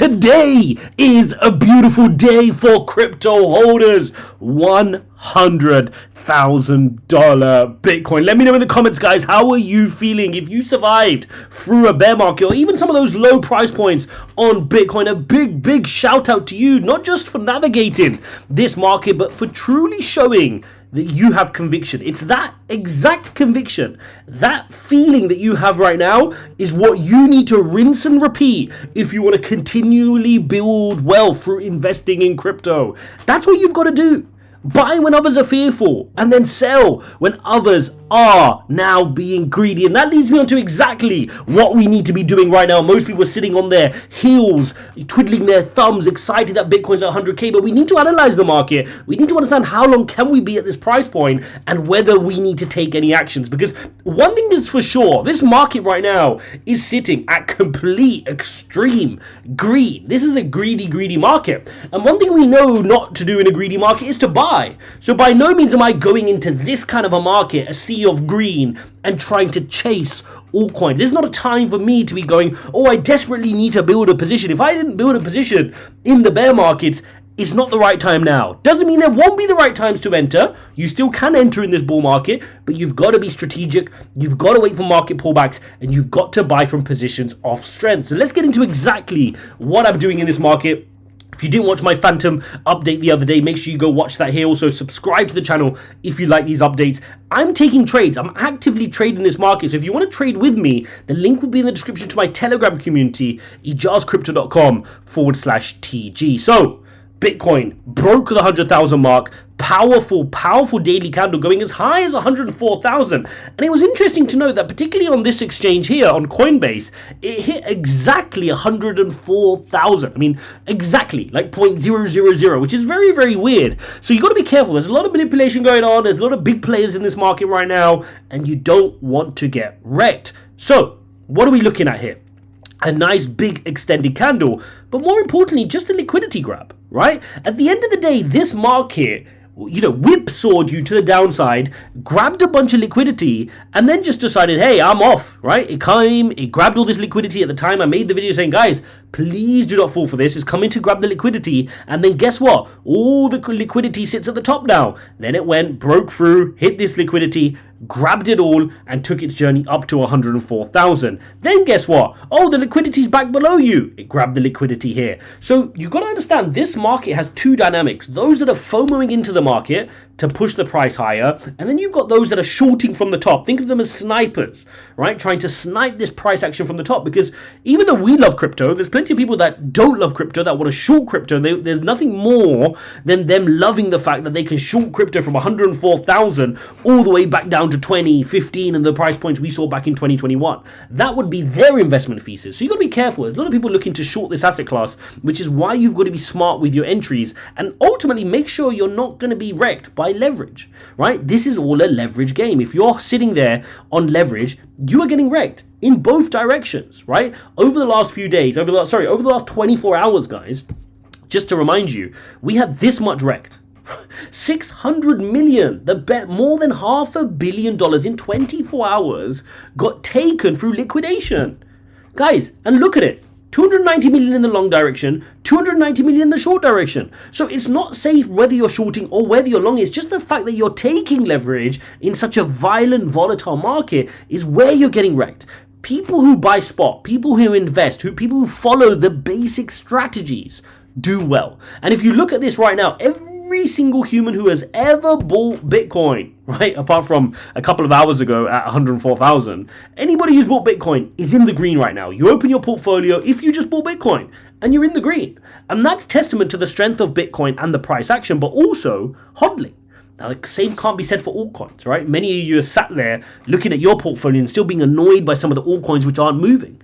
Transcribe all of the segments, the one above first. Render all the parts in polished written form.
Today is a beautiful day for crypto holders. $100,000 Bitcoin. Let me know in the comments, guys, how are you feeling? If you survived through a bear market or even some of those low price points on Bitcoin, a big shout out to you, not just for navigating this market, but for truly showing that you have conviction. It's that exact conviction, that feeling that you have right now is what you need to rinse and repeat if you want to continually build wealth through investing in crypto. That's what you've got to do. Buy when others are fearful and then sell when others are now being greedy. And that leads me on to exactly what we need to be doing right now. Most people are sitting on their heels, twiddling their thumbs, excited that Bitcoin's at 100K, but we need to analyze the market. We need to understand how long can we be at this price point and whether we need to take any actions. Because one thing is for sure, this market right now is sitting at complete extreme greed. This is a greedy market. And one thing we know not to do in a greedy market is to buy. So by no means am I going into this kind of a market, a sea of green, and trying to chase altcoins. This is not a time for me to be going, oh, I desperately need to build a position. If I didn't build a position in the bear markets, it's not the right time now. Doesn't mean there won't be the right times to enter. You still can enter in this bull market, but you've got to be strategic. You've got to wait for market pullbacks, and you've got to buy from positions of strength. So let's get into exactly what I'm doing in this market. If you didn't watch my Phantom update the other day, make sure you go watch that here. Also, subscribe to the channel if you like these updates. I'm taking trades. I'm actively trading this market. So if you want to trade with me, the link will be in the description to my Telegram community, ijazcrypto.com/TG. So, Bitcoin broke the 100,000 mark. Powerful daily candle going as high as 104,000. And it was interesting to note that particularly on this exchange here on Coinbase, it hit exactly 104,000. I mean, exactly like 0.000, which is very weird. So you got to be careful. There's a lot of manipulation going on. There's a lot of big players in this market right now, and you don't want to get wrecked. So what are we looking at here? A nice big extended candle, but more importantly, just a liquidity grab, right? At the end of the day, this market, whipsawed you to the downside, grabbed a bunch of liquidity, and then just decided, hey, I'm off, right? It grabbed all this liquidity. At the time I made the video saying, guys, please do not fall for this. It's coming to grab the liquidity. And then guess what? All the liquidity sits at the top now. Then it broke through, hit this liquidity, grabbed it all, and took its journey up to 104,000. Then guess what? Oh, the liquidity's back below you. It grabbed the liquidity here. So you've got to understand this market has two dynamics. Those that are FOMOing into the market to push the price higher, and then you've got those that are shorting from the top. Think of them as snipers, right? Trying to snipe this price action from the top, because even though we love crypto, there's plenty of people that don't love crypto, that want to short crypto. There's nothing more than them loving the fact that they can short crypto from 104,000 all the way back down to 20, 15, and the price points we saw back in 2021. That would be their investment thesis. So you've got to be careful. There's a lot of people looking to short this asset class, which is why you've got to be smart with your entries and ultimately make sure you're not going to be wrecked by leverage, right? This is all a leverage game. If you're sitting there on leverage, you are getting wrecked in both directions, right? Over the last few days, over the last 24 hours, guys, just to remind you, we had this much wrecked. 600 million, more than $500 million in 24 hours got taken through liquidation. Guys, and look at it. 290 million in the long direction, 290 million in the short direction. So it's not safe whether you're shorting or whether you're long. It's just the fact that you're taking leverage in such a violent, volatile market is where you're getting wrecked. People who buy spot, people who invest, people who follow the basic strategies do well. And if you look at this right now, every single human who has ever bought Bitcoin, right, apart from a couple of hours ago at 104,000, anybody who's bought Bitcoin is in the green right now. You open your portfolio if you just bought Bitcoin and you're in the green. And that's testament to the strength of Bitcoin and the price action, but also hodling. Now, the same can't be said for altcoins, right? Many of you are sat there looking at your portfolio and still being annoyed by some of the altcoins which aren't moving.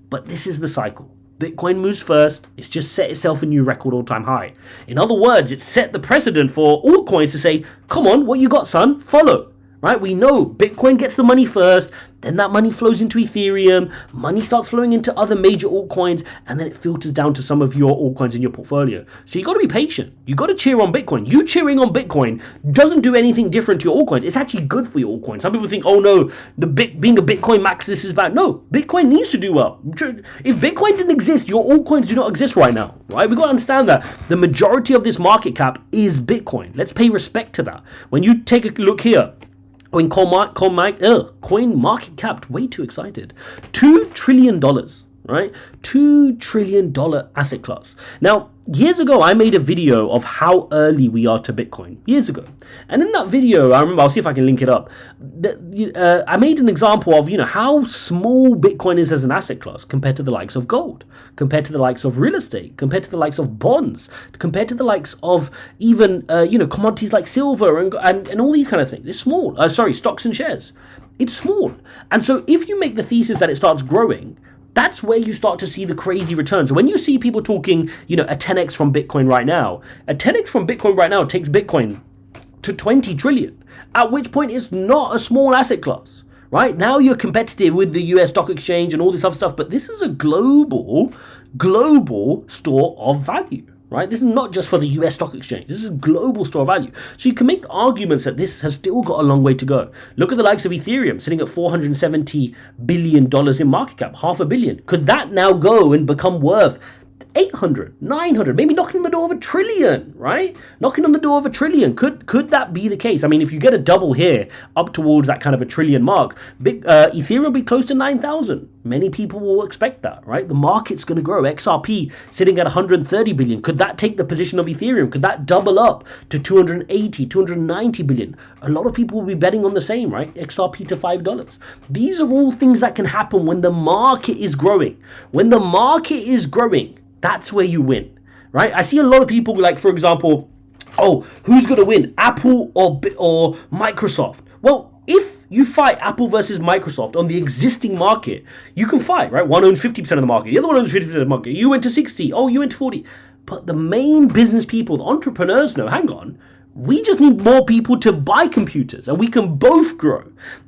But this is the cycle. Bitcoin moves first. It's just set itself a new record all-time high. In other words, it's set the precedent for altcoins to say, come on, what you got, son? Follow. Right? We know Bitcoin gets the money first. then that money flows into Ethereum, money starts flowing into other major altcoins, and then it filters down to some of your altcoins in your portfolio. So you got to be patient. You got to cheer on Bitcoin. You cheering on Bitcoin doesn't do anything different to your altcoins. It's actually good for your altcoins. Some people think, oh no, being a Bitcoin max, this is bad. No, Bitcoin needs to do well. If Bitcoin didn't exist, your altcoins do not exist right now, right? We got to understand that the majority of this market cap is Bitcoin. Let's pay respect to that. When you take a look here, when coin market cap, way too excited, $2 trillion, right? $2 trillion asset class. Now, years ago, I made a video of how early we are to Bitcoin, years ago. And in that video, I remember, I'll see if I can link it up. I made an example of, how small Bitcoin is as an asset class compared to the likes of gold, compared to the likes of real estate, compared to the likes of bonds, compared to the likes of even, commodities like silver and all these kind of things. It's small. Stocks and shares. It's small. And so if you make the thesis that it starts growing, that's where you start to see the crazy returns. So when you see people talking, a 10x from Bitcoin right now, a 10x from Bitcoin right now takes Bitcoin to 20 trillion, at which point it's not a small asset class, right? Now you're competitive with the US stock exchange and all this other stuff, but this is a global store of value. Right? This is not just for the US stock exchange. This is a global store of value. So you can make arguments that this has still got a long way to go. Look at the likes of Ethereum sitting at $470 billion in market cap, $500 million. Could that now go and become worth 800, 900, maybe knocking on the door of $1 trillion, right? Knocking on the door of $1 trillion. Could that be the case? I mean, if you get a double here up towards that kind of $1 trillion mark, Ethereum will be close to 9,000. Many people will expect that, right? The market's going to grow. XRP sitting at 130 billion. Could that take the position of Ethereum? Could that double up to 280, 290 billion? A lot of people will be betting on the same, right? XRP to $5. These are all things that can happen when the market is growing. When the market is growing, that's where you win, right? I see a lot of people, like, for example, who's going to win, Apple or Microsoft? Well, if you fight Apple versus Microsoft on the existing market, you can fight, right? One owns 50% of the market, the other one owns 50% of the market. You went to 60, you went to 40. But the main business people, the entrepreneurs know, hang on, we just need more people to buy computers and we can both grow.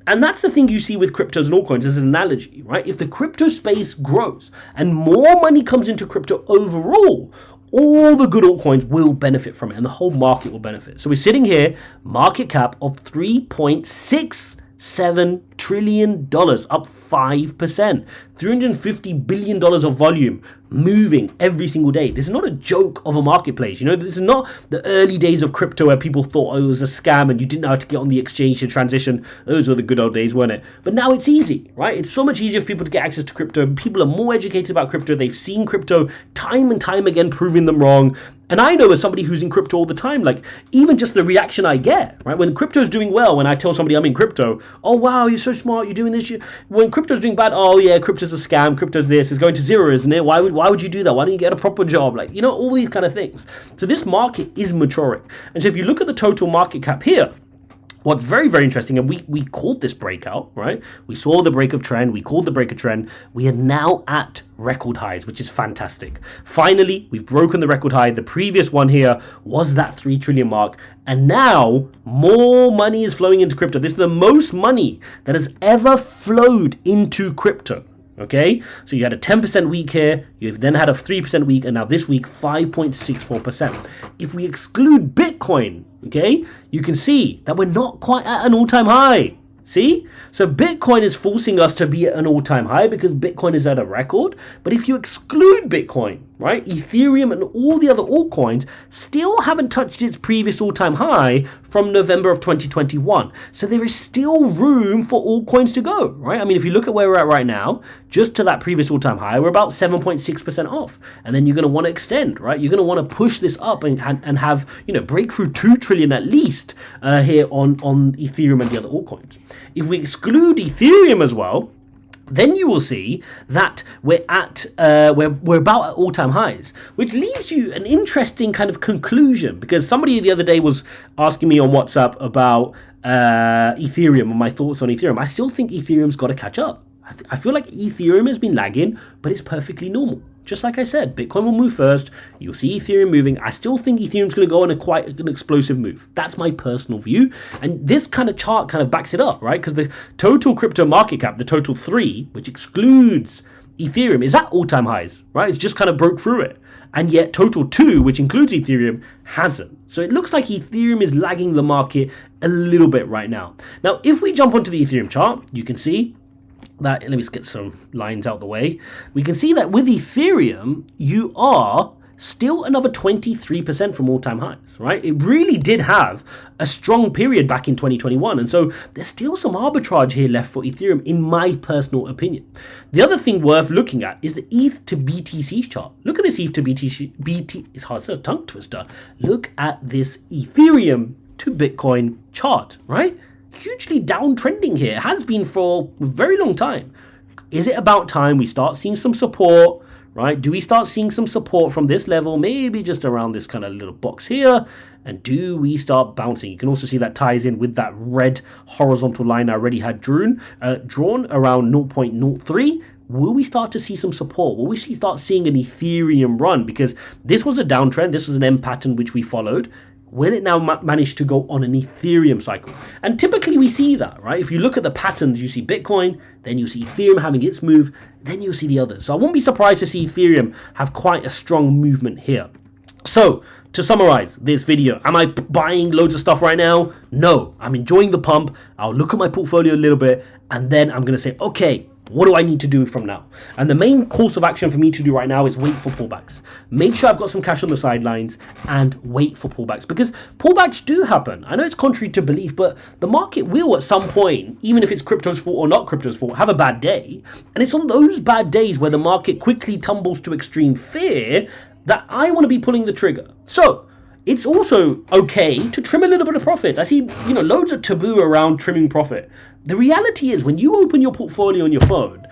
And that's the thing you see with cryptos and altcoins as an analogy, right? If the crypto space grows and more money comes into crypto overall, all the good altcoins will benefit from it and the whole market will benefit. So we're sitting here, market cap of $3.67 trillion, up 5%, $350 billion of volume moving every single day. This is not a joke of a marketplace. This is not the early days of crypto where people thought it was a scam and you didn't know how to get on the exchange to transition. Those were the good old days, weren't it? But now it's easy, right? It's so much easier for people to get access to crypto. People are more educated about crypto. They've seen crypto time and time again, proving them wrong. And I know, as somebody who's in crypto all the time, like, even just the reaction I get, right? When crypto's doing well, when I tell somebody I'm in crypto, oh wow, you're so smart, you're doing this. When crypto's doing bad, oh yeah, crypto's a scam, crypto's this, it's going to zero, isn't it? Why would you do that? Why don't you get a proper job? Like, all these kind of things. So this market is maturing. And so if you look at the total market cap here, what's very, very interesting, and we called this breakout, right? We saw the break of trend. We called the break of trend. We are now at record highs, which is fantastic. Finally, we've broken the record high. The previous one here was that 3 trillion mark. And now more money is flowing into crypto. This is the most money that has ever flowed into crypto. Okay, so you had a 10% week here, you've then had a 3% week, and now this week 5.64%. If we exclude Bitcoin, okay, you can see that we're not quite at an all-time high. See? So Bitcoin is forcing us to be at an all-time high because Bitcoin is at a record. But if you exclude Bitcoin, right, Ethereum and all the other altcoins still haven't touched its previous all-time high from November of 2021. So there is still room for altcoins to go, right? I mean, if you look at where we're at right now, just to that previous all-time high, we're about 7.6% off. And then you're going to want to extend, right? You're going to want to push this up and have, break through 2 trillion at least here on Ethereum and the other altcoins. If we exclude Ethereum as well, then you will see that we're at we're about at all-time highs, which leaves you an interesting kind of conclusion, because somebody the other day was asking me on WhatsApp about Ethereum and my thoughts on Ethereum. I still think Ethereum's got to catch up. I feel like Ethereum has been lagging, but it's perfectly normal. just like I said, Bitcoin will move first. You'll see Ethereum moving. I still think Ethereum's going to go on quite an explosive move. That's my personal view. And this kind of chart kind of backs it up, right? Because the total crypto market cap, the total 3, which excludes Ethereum, is at all-time highs, right? It's just kind of broke through it. And yet total 2, which includes Ethereum, hasn't. So it looks like Ethereum is lagging the market a little bit right now. Now, if we jump onto the Ethereum chart, you can see that, let me just get some lines out the way. We can see that with Ethereum, you are still another 23% from all-time highs, right? It really did have a strong period back in 2021. And so there's still some arbitrage here left for Ethereum, in my personal opinion. The other thing worth looking at is the ETH to BTC chart. Look at this ETH to BTC, it's hard, it's a tongue twister. Look at this Ethereum to Bitcoin chart, right? Hugely downtrending here. It has been for a very long time. Is it about time we start seeing some support, right? Do we start seeing some support from this level, maybe just around this kind of little box here? And do we start bouncing? You can also see that ties in with that red horizontal line I already had drawn around 0.03. Will we start to see some support? Will we start seeing an Ethereum run? Because this was a downtrend. This was an M pattern which we followed. Will it now manage to go on an Ethereum cycle? And typically we see that, right? If you look at the patterns, you see Bitcoin, then you see Ethereum having its move, then you'll see the others. So I won't be surprised to see Ethereum have quite a strong movement here. So to summarize this video, am I buying loads of stuff right now? No, I'm enjoying the pump. I'll look at my portfolio a little bit, and then I'm going to say, okay, what do I need to do from now? And the main course of action for me to do right now is wait for pullbacks. Make sure I've got some cash on the sidelines and wait for pullbacks, because pullbacks do happen. I know it's contrary to belief, but the market will at some point, even if it's crypto's fault or not crypto's fault, have a bad day. And it's on those bad days where the market quickly tumbles to extreme fear that I want to be pulling the trigger. So it's also okay to trim a little bit of profits. I see, loads of taboo around trimming profit. The reality is, when you open your portfolio on your phone,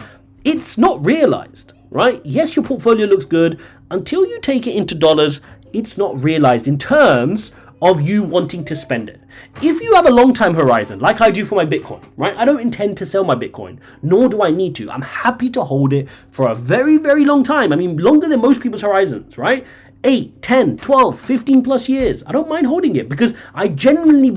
it's not realized, right? Yes, your portfolio looks good. Until you take it into dollars, it's not realized in terms of you wanting to spend it. If you have a long time horizon, like I do for my Bitcoin, right? I don't intend to sell my Bitcoin, nor do I need to. I'm happy to hold it for a very, very long time. I mean, longer than most people's horizons, right? 8, 10, 12, 15 plus years. I don't mind holding it because I genuinely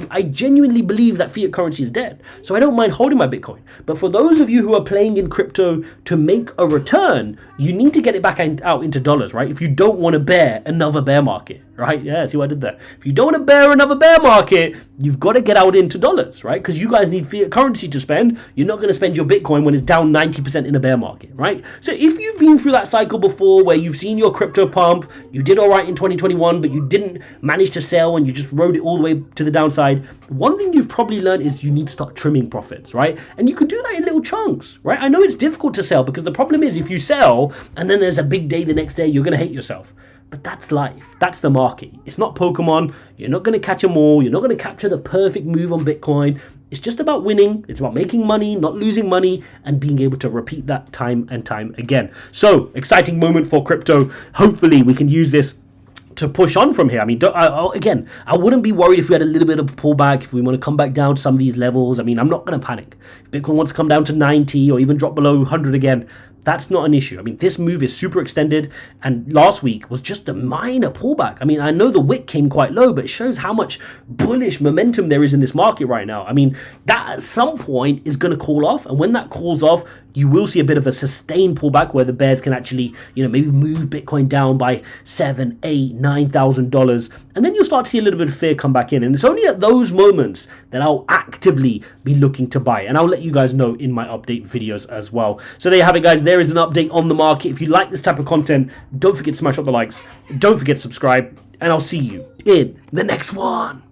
believe that fiat currency is dead. So I don't mind holding my Bitcoin. But for those of you who are playing in crypto to make a return, you need to get it back out into dollars, right? If you don't want to bear another bear market, right? Yeah, see what I did there? If you don't want to bear another bear market, you've got to get out into dollars, right? Because you guys need fiat currency to spend. You're not going to spend your Bitcoin when it's down 90% in a bear market, right? So if you've been through that cycle before where you've seen your crypto pump, you did all right in 2021, but you didn't manage to sell and you just rode it all the way to the downside, one thing you've probably learned is you need to start trimming profits, right? And you can do that in little chunks, right? I know it's difficult to sell because the problem is if you sell and then there's a big day the next day, you're going to hate yourself. But that's life. That's the market. It's not Pokemon. You're not going to catch them all. You're not going to capture the perfect move on Bitcoin. It's just about winning. It's about making money, not losing money, and being able to repeat that time and time again. So, exciting moment for crypto. Hopefully, we can use this to push on from here. I mean, I wouldn't be worried if we had a little bit of a pullback, if we want to come back down to some of these levels. I mean, I'm not going to panic. If Bitcoin wants to come down to 90 or even drop below 100 again, that's not an issue. I mean, this move is super extended, and last week was just a minor pullback. I mean, I know the wick came quite low, but it shows how much bullish momentum there is in this market right now. I mean, that at some point is going to call off, and when that calls off, you will see a bit of a sustained pullback where the bears can actually, maybe move Bitcoin down by $7,000, $8,000, $9,000, and then you'll start to see a little bit of fear come back in. And it's only at those moments that I'll actively be looking to buy, and I'll let you guys know in my update videos as well. So there you have it, guys. There is an update on the market. If you like this type of content, don't forget to smash up the likes, don't forget to subscribe, and I'll see you in the next one.